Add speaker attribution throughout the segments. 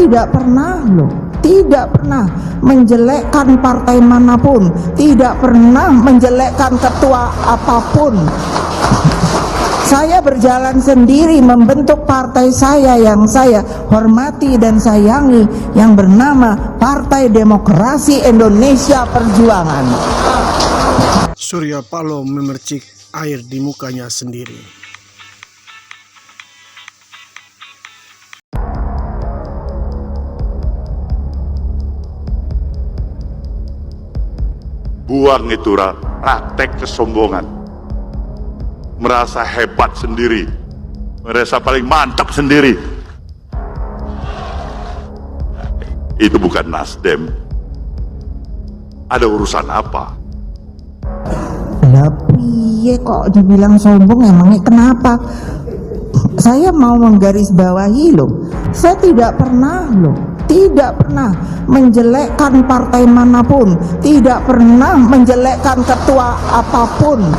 Speaker 1: tidak pernah tidak pernah menjelekkan partai manapun, tidak pernah menjelekkan ketua apapun. Saya berjalan sendiri membentuk partai saya yang saya hormati dan sayangi, yang bernama Partai Demokrasi Indonesia Perjuangan.
Speaker 2: Surya Paloh memercik air di mukanya sendiri.
Speaker 3: Buang itu praktek kesombongan, merasa hebat sendiri, merasa paling mantap sendiri. Itu bukan Nasdem. Ada urusan apa?
Speaker 1: Lah piye kok dibilang sombong, emangnya kenapa? Saya mau menggarisbawahi saya tidak pernah menjelekkan partai manapun, tidak pernah menjelekkan ketua apapun.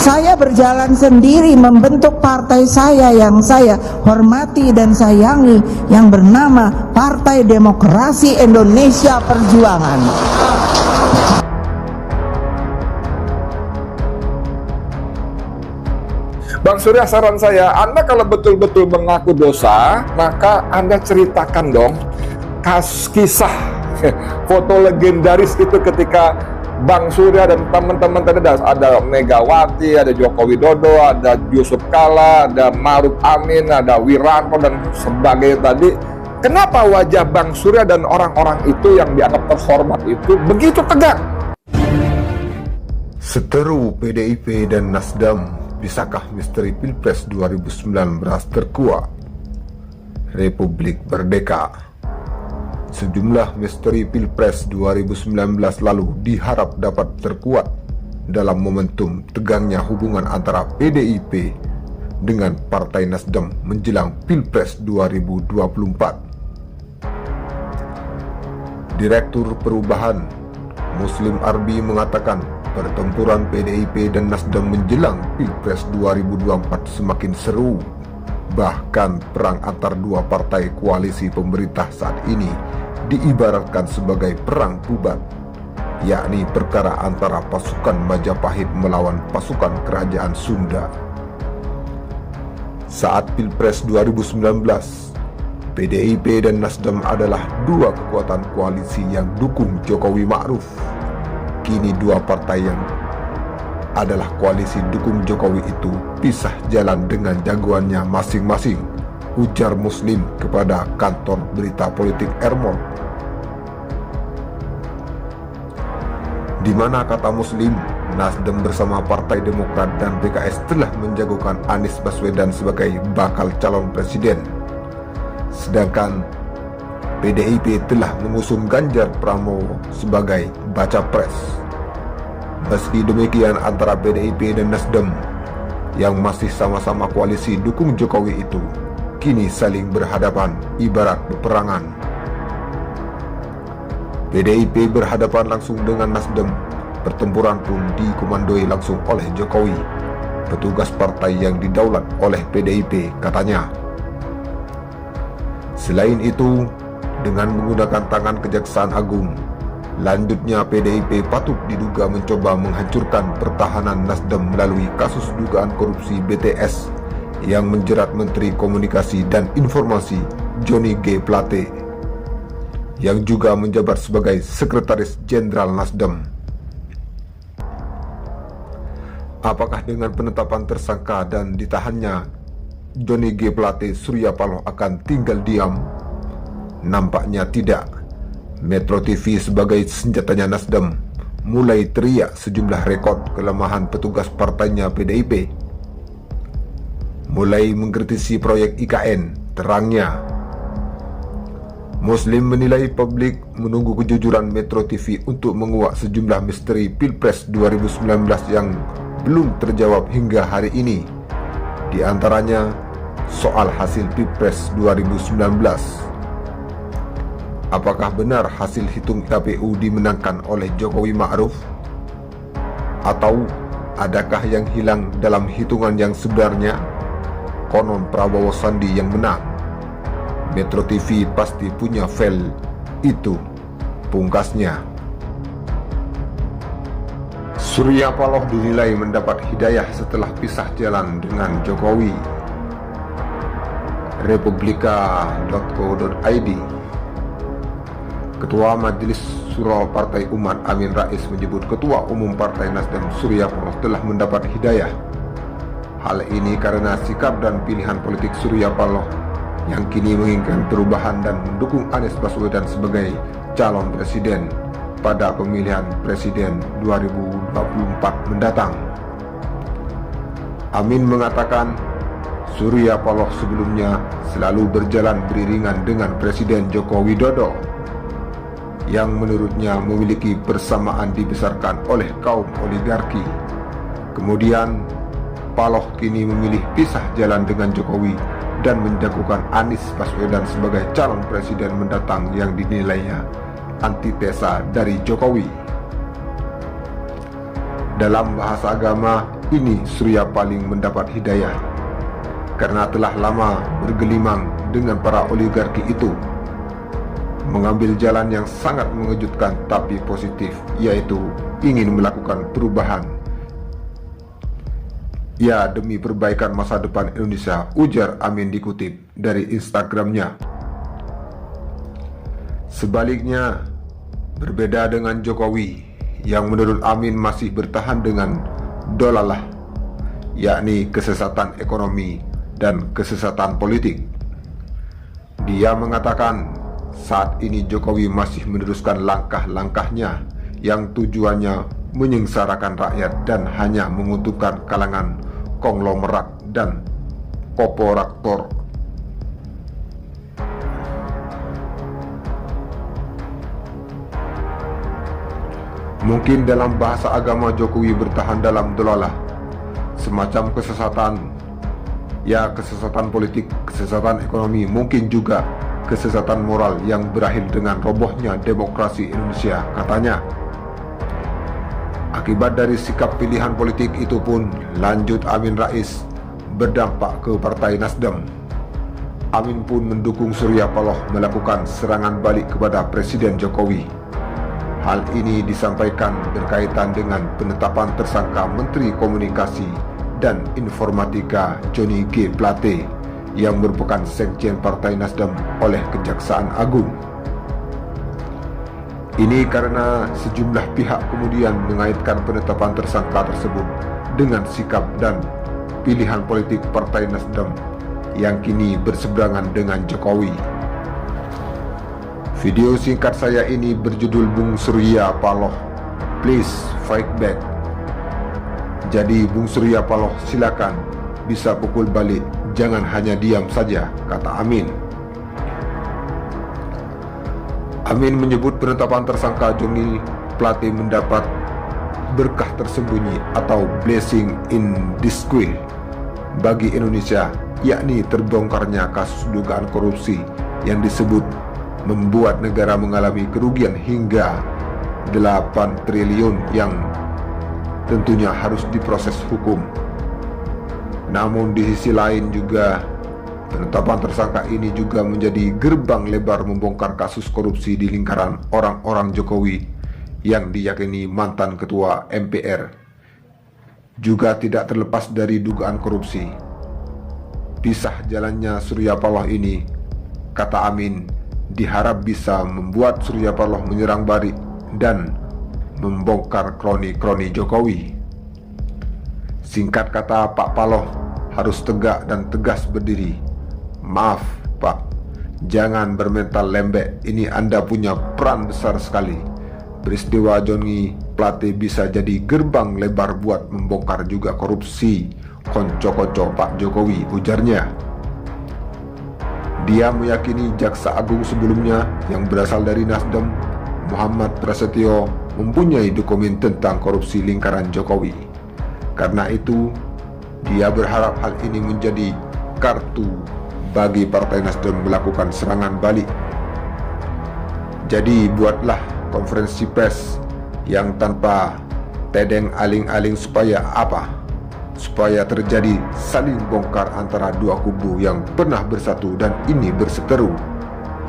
Speaker 1: Saya berjalan sendiri membentuk partai saya yang saya hormati dan sayangi, yang bernama Partai Demokrasi Indonesia Perjuangan.
Speaker 4: Bang Surya, saran saya, Anda kalau betul-betul mengaku dosa, maka Anda ceritakan dong kisah foto legendaris itu ketika Bang Surya dan teman-teman tadi ada Megawati, ada Joko Widodo, ada Yusuf Kala, ada Maruf Amin, ada Wiranto dan sebagainya tadi. Kenapa wajah Bang Surya dan orang-orang itu yang dianggap terhormat itu begitu tegang?
Speaker 5: Seteru PDIP dan Nasdem, bisakah misteri Pilpres 2019 terkuak? Republik Merdeka. Sejumlah misteri Pilpres 2019 lalu diharap dapat terkuat dalam momentum tegangnya hubungan antara PDIP dengan Partai Nasdem menjelang Pilpres 2024. Direktur Perubahan Muslim Arbi mengatakan pertempuran PDIP dan Nasdem menjelang Pilpres 2024 semakin seru. Bahkan perang antar dua partai koalisi pemerintah saat ini diibaratkan sebagai perang pubat, yakni perkara antara pasukan Majapahit melawan pasukan kerajaan Sunda. Saat Pilpres 2019, PDIP dan Nasdem adalah dua kekuatan koalisi yang dukung Jokowi Ma'ruf. Kini dua partai yang adalah koalisi dukung Jokowi itu pisah jalan dengan jagoannya masing-masing, ujar Muslim kepada kantor berita politik Ermon. Di mana kata Muslim, Nasdem bersama Partai Demokrat dan PKS telah menjagokan Anies Baswedan sebagai bakal calon presiden. Sedangkan PDIP telah mengusung Ganjar Pranowo sebagai baca pres. Meski demikian, antara PDIP dan Nasdem yang masih sama-sama koalisi dukung Jokowi itu kini saling berhadapan ibarat peperangan. PDIP berhadapan langsung dengan Nasdem. Pertempuran pun dikomandoi langsung oleh Jokowi, petugas partai yang didaulat oleh PDIP, katanya. Selain itu, dengan menggunakan tangan Kejaksaan Agung, lanjutnya PDIP patut diduga mencoba menghancurkan pertahanan Nasdem melalui kasus dugaan korupsi BTS yang menjerat Menteri Komunikasi dan Informasi Johnny G. Plate, yang juga menjabat sebagai Sekretaris Jenderal Nasdem. Apakah dengan penetapan tersangka dan ditahannya Johnny G. Plate, Surya Paloh akan tinggal diam? Nampaknya tidak. Metro TV sebagai senjatanya Nasdem mulai teriak sejumlah rekod kelemahan petugas partainya PDIP. Mulai mengkritisi proyek IKN, terangnya. Muslim menilai publik menunggu kejujuran Metro TV untuk menguak sejumlah misteri Pilpres 2019 yang belum terjawab hingga hari ini. Di antaranya soal hasil Pilpres 2019. Apakah benar hasil hitung KPU dimenangkan oleh Jokowi Ma'ruf? Atau adakah yang hilang dalam hitungan yang sebenarnya? Konon Prabowo Sandi yang menang. Metro TV pasti punya file itu, pungkasnya. Surya Paloh dinilai mendapat hidayah setelah pisah jalan dengan Jokowi. Republika.co.id. Ketua Majelis Syuro Partai Umat Amin Rais menyebut Ketua Umum Partai Nasdem Surya Paloh telah mendapat hidayah. Hal ini karena sikap dan pilihan politik Surya Paloh yang kini menginginkan perubahan dan mendukung Anies Baswedan sebagai calon presiden pada pemilihan presiden 2024 mendatang. Amin mengatakan Surya Paloh sebelumnya selalu berjalan beriringan dengan Presiden Joko Widodo yang menurutnya memiliki persamaan dibesarkan oleh kaum oligarki. Kemudian Paloh kini memilih pisah jalan dengan Jokowi dan menjagokan Anies Baswedan sebagai calon presiden mendatang yang dinilainya antitesa dari Jokowi. Dalam bahasa agama, ini Surya paling mendapat hidayah karena telah lama bergelimang dengan para oligarki itu, mengambil jalan yang sangat mengejutkan tapi positif, yaitu ingin melakukan perubahan. Ya, demi perbaikan masa depan Indonesia, ujar Amin dikutip dari Instagramnya. Sebaliknya, berbeda dengan Jokowi yang menurut Amin masih bertahan dengan dolalah, yakni kesesatan ekonomi dan kesesatan politik. Dia mengatakan saat ini Jokowi masih meneruskan langkah-langkahnya yang tujuannya menyengsarakan rakyat dan hanya menguntungkan kalangan konglomerat dan korporator. Mungkin dalam bahasa agama Jokowi bertahan dalam dolalah, semacam kesesatan, ya kesesatan politik, kesesatan ekonomi, mungkin juga kesesatan moral yang berakhir dengan robohnya demokrasi Indonesia, katanya. Akibat dari sikap pilihan politik itu pun, lanjut Amin Rais, berdampak ke Partai Nasdem. Amin pun mendukung Surya Paloh melakukan serangan balik kepada Presiden Jokowi. Hal ini disampaikan berkaitan dengan penetapan tersangka Menteri Komunikasi dan Informatika Johnny G. Plate yang merupakan sekjen Partai Nasdem oleh Kejaksaan Agung. Ini karena sejumlah pihak kemudian mengaitkan penetapan tersangka tersebut dengan sikap dan pilihan politik Partai Nasdem yang kini berseberangan dengan Jokowi. Video singkat saya ini berjudul Bung Surya Paloh, Please Fight Back. Jadi Bung Surya Paloh silakan bisa pukul balik, jangan hanya diam saja, kata Amin. Amin menyebut penetapan tersangka Johnny Plate mendapat berkah tersembunyi atau blessing in disguise bagi Indonesia, yakni terbongkarnya kasus dugaan korupsi yang disebut membuat negara mengalami kerugian hingga 8 triliun yang tentunya harus diproses hukum. Namun di sisi lain juga penetapan tersangka ini juga menjadi gerbang lebar membongkar kasus korupsi di lingkaran orang-orang Jokowi yang diyakini mantan ketua MPR. Juga tidak terlepas dari dugaan korupsi. Pisah jalannya Surya Paloh ini, kata Amin, diharap bisa membuat Surya Paloh menyerang balik dan membongkar kroni-kroni Jokowi. Singkat kata, Pak Paloh harus tegak dan tegas berdiri. Maaf Pak, jangan bermental lembek, ini Anda punya peran besar sekali. Peristiwa Johnny Plate bisa jadi gerbang lebar buat membongkar juga korupsi konco-konco Pak Jokowi, ujarnya. Dia meyakini Jaksa Agung sebelumnya yang berasal dari Nasdem, Muhammad Prasetyo, mempunyai dokumen tentang korupsi lingkaran Jokowi. Karena itu, dia berharap hal ini menjadi kartu bagi Partai Nasdem melakukan serangan balik. Jadi buatlah konferensi pers yang tanpa tedeng aling-aling supaya apa? supaya terjadi saling bongkar antara dua kubu yang pernah bersatu dan ini berseteru.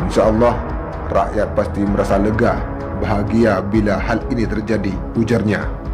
Speaker 5: Insya Allah, rakyat pasti merasa lega, bahagia bila hal ini terjadi, ujarnya.